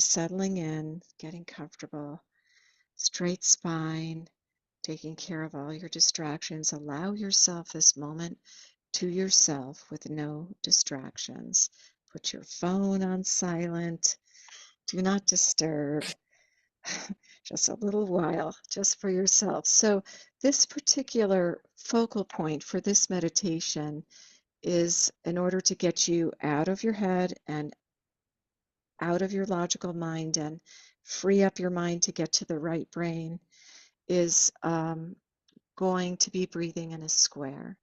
settling in, getting comfortable, straight spine, taking care of all your distractions. Allow yourself this moment to yourself with no distractions. Put your phone on silent. Do not disturb. Just a little while, just for yourself. So, this particular focal point for this meditation is in order to get you out of your head and out of your logical mind and free up your mind to get to the right brain, is going to be breathing in a square.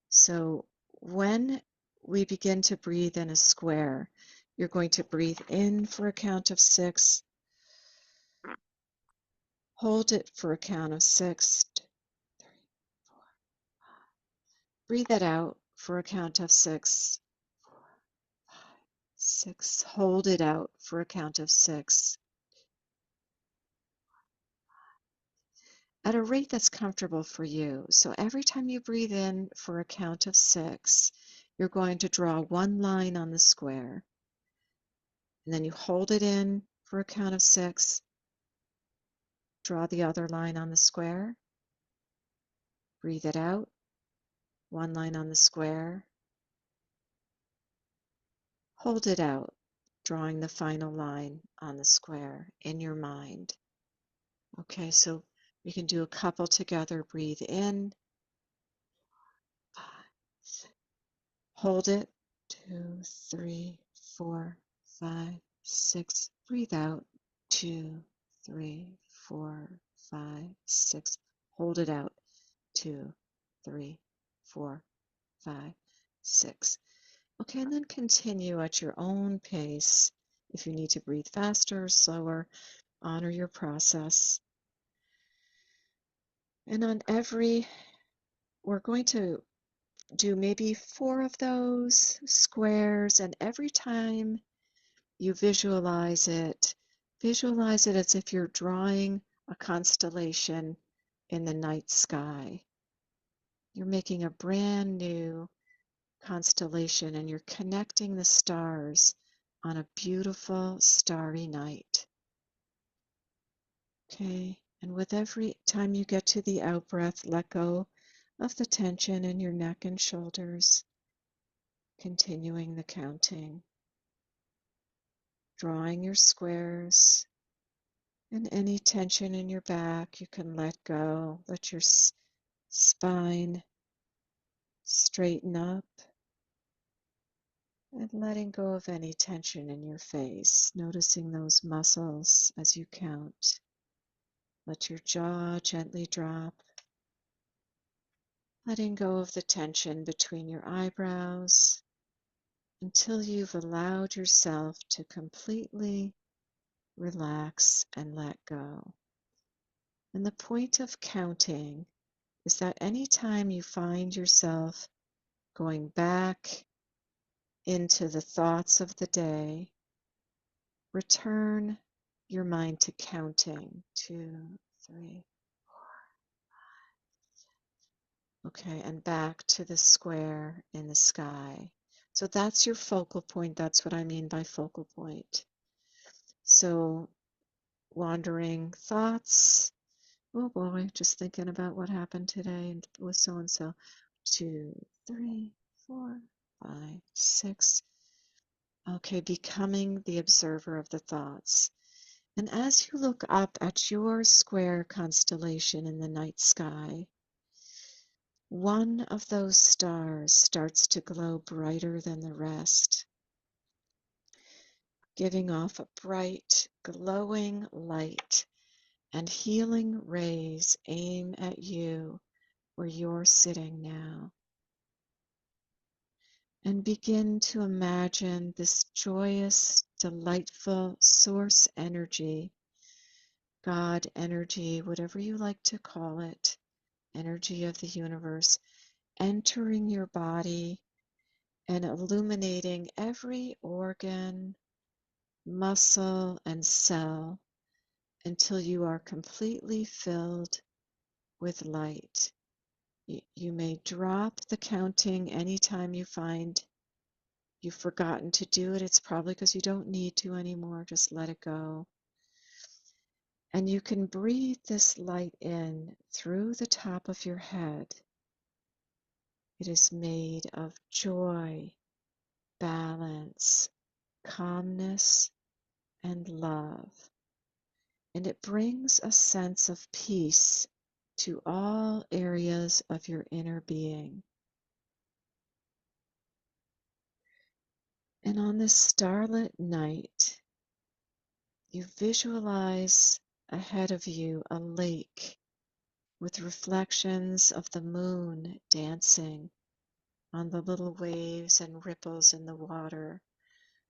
So when we begin to breathe in a square, you're going to breathe in for a count of 6, hold it for a count of 6, 2, 3, 4, 5. Breathe it out for a count of 6, 4, 5, 6. Hold it out for a count of 6. At a rate that's comfortable for you. So every time you breathe in for a count of 6, you're going to draw one line on the square. And then you hold it in for a count of 6, draw the other line on the square, breathe it out, one line on the square, hold it out, drawing the final line on the square in your mind. Okay, so we can do a couple together. Breathe in, 5, 6. Hold it, 2, 3, 4, 5, 6. Breathe out, 2, 3, 4, 5, 6. Hold it out, 2, 3, 4, 5, 6. Okay, and then continue at your own pace. If you need to breathe faster or slower, honor your process. And on we're going to do maybe 4 of those squares, and every time you visualize it as if you're drawing a constellation in the night sky. You're making a brand new constellation and you're connecting the stars on a beautiful starry night. Okay, and with every time you get to the out breath, let go of the tension in your neck and shoulders, continuing the counting, drawing your squares, and any tension in your back you can let go. Let your spine straighten up, and letting go of any tension in your face, noticing those muscles as you count. Let your jaw gently drop, letting go of the tension between your eyebrows until you've allowed yourself to completely relax and let go. And the point of counting is that anytime you find yourself going back into the thoughts of the day, return your mind to counting. 2, 3, 4. Okay, and back to the square in the sky. So that's your focal point. That's what I mean by focal point. So wandering thoughts. Oh boy, just thinking about what happened today with so and so. 2, 3, 4, 5, 6. Okay, becoming the observer of the thoughts. And as you look up at your square constellation in the night sky, one of those stars starts to glow brighter than the rest, giving off a bright, glowing light, and healing rays aim at you where you're sitting now. And begin to imagine this joyous, delightful source energy, God energy, whatever you like to call it, energy of the universe, entering your body and illuminating every organ, muscle, and cell until you are completely filled with light. You may drop the counting anytime you find you've forgotten to do it, it's probably because you don't need to anymore. Just let it go. And you can breathe this light in through the top of your head. It is made of joy, balance, calmness, and love. And it brings a sense of peace to all areas of your inner being. And on this starlit night, you visualize ahead of you a lake with reflections of the moon dancing on the little waves and ripples in the water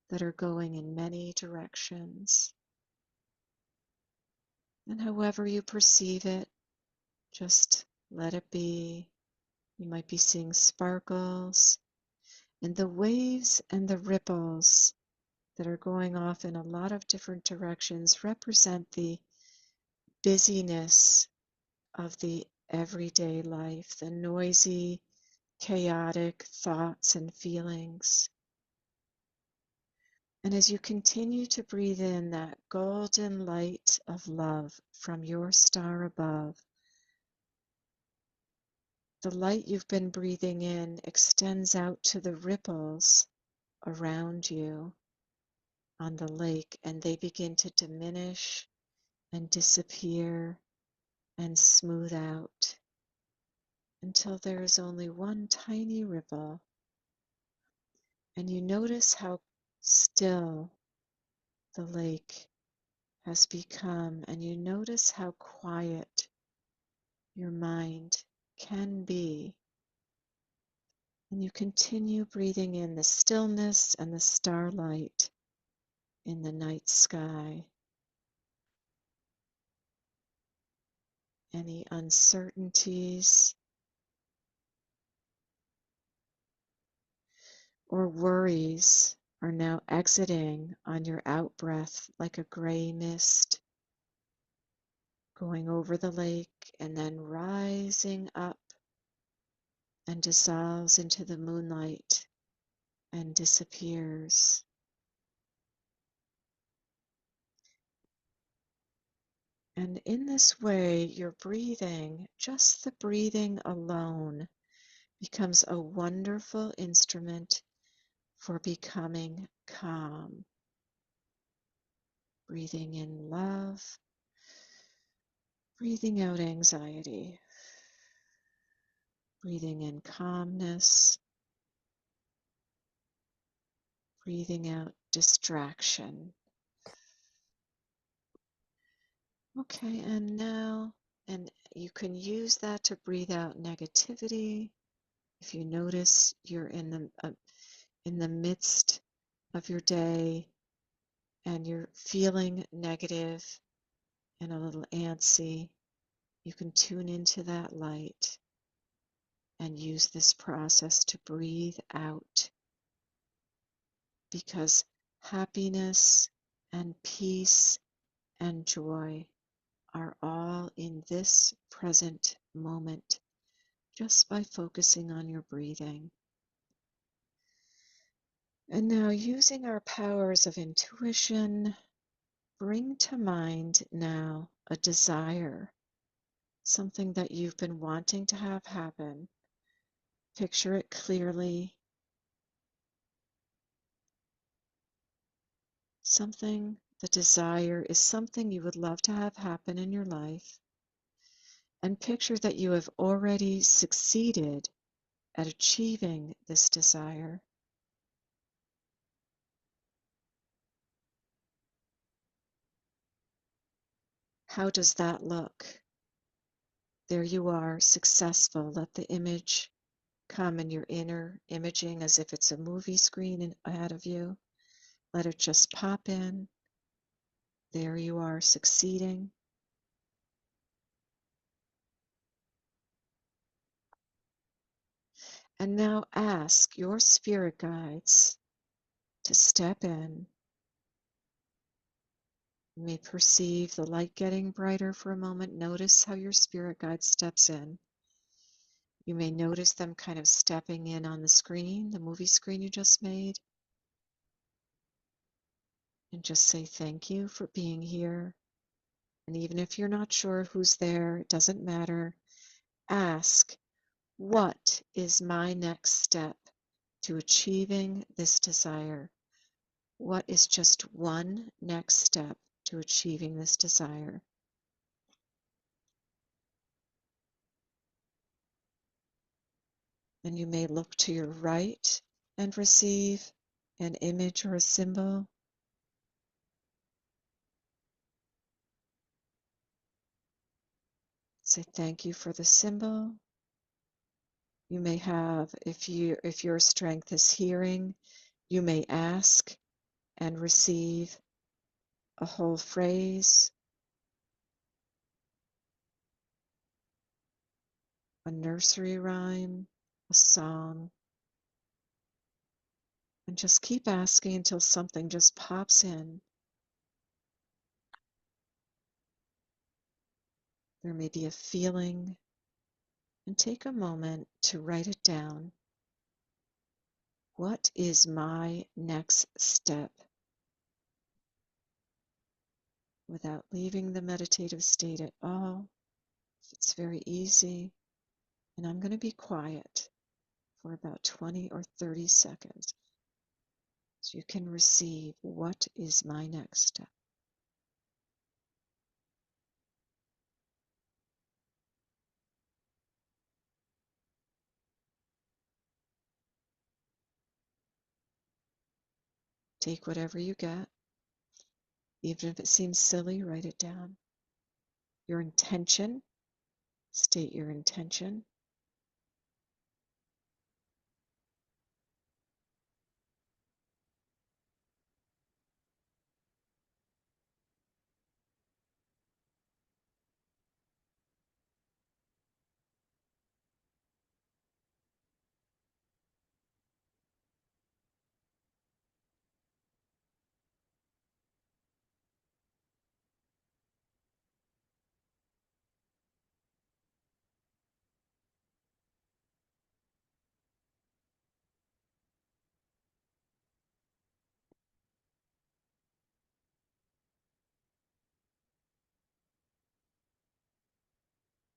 that are going in many directions. And however you perceive it, just let it be. You might be seeing sparkles, and the waves and the ripples that are going off in a lot of different directions represent the busyness of the everyday life, the noisy, chaotic thoughts and feelings. And as you continue to breathe in that golden light of love from your star above, the light you've been breathing in extends out to the ripples around you on the lake, and they begin to diminish and disappear and smooth out until there is only one tiny ripple. And you notice how still the lake has become, and you notice how quiet your mind can be. And you continue breathing in the stillness and the starlight in the night sky. Any uncertainties or worries are now exiting on your out breath like a gray mist, going over the lake and then rising up and dissolves into the moonlight and disappears. And in this way, your breathing, just the breathing alone, becomes a wonderful instrument for becoming calm. Breathing in love, breathing out anxiety, breathing in calmness, breathing out distraction. Okay, and now, and you can use that to breathe out negativity. If you notice you're in the midst of your day and you're feeling negative and a little antsy, you can tune into that light and use this process to breathe out, because happiness and peace and joy are all in this present moment just by focusing on your breathing. And now, using our powers of intuition, bring to mind now a desire, something that you've been wanting to have happen. Picture it clearly. The desire is something you would love to have happen in your life. And picture that you have already succeeded at achieving this desire. How does that look? There you are, successful. Let the image come in your inner imaging as if it's a movie screen ahead of you. Let it just pop in. There you are, succeeding. And now ask your spirit guides to step in. You may perceive the light getting brighter for a moment. Notice how your spirit guide steps in. You may notice them kind of stepping in on the screen, the movie screen you just made. and just say thank you for being here. And even if you're not sure who's there, it doesn't matter. Ask, what is my next step to achieving this desire? What is just one next step to achieving this desire? And you may look to your right and receive an image or a symbol. Say thank you for the symbol. You may have, if your strength is hearing, you may ask and receive a whole phrase, a nursery rhyme, a song, and just keep asking until something just pops in. There may be a feeling, and take a moment to write it down. What is my next step? Without leaving the meditative state at all. It's very easy. And I'm going to be quiet for about 20 or 30 seconds so you can receive what is my next step. Take whatever you get. Even if it seems silly, write it down. Your intention, state your intention.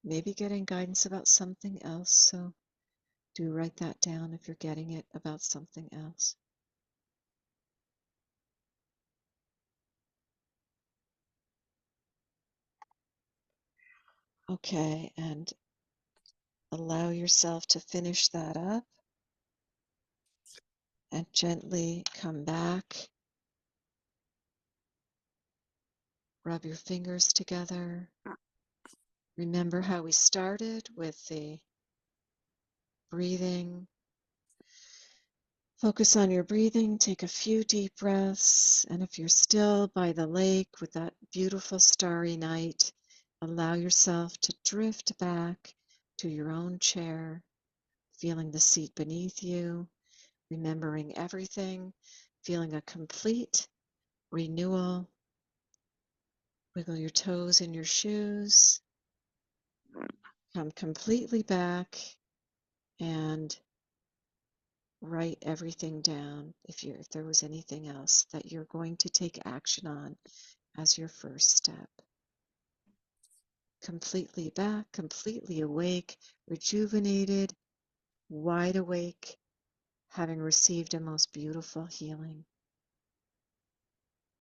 Maybe getting guidance about something else, so do write that down if you're getting it about something else. Okay, and allow yourself to finish that up and gently come back. Rub your fingers together. Remember how we started with the breathing. Focus on your breathing. Take a few deep breaths. And if you're still by the lake with that beautiful starry night, allow yourself to drift back to your own chair, feeling the seat beneath you, remembering everything, feeling a complete renewal. Wiggle your toes in your shoes. Come completely back and write everything down if there was anything else that you're going to take action on as your first step. Completely back, completely awake, rejuvenated, wide awake, having received a most beautiful healing.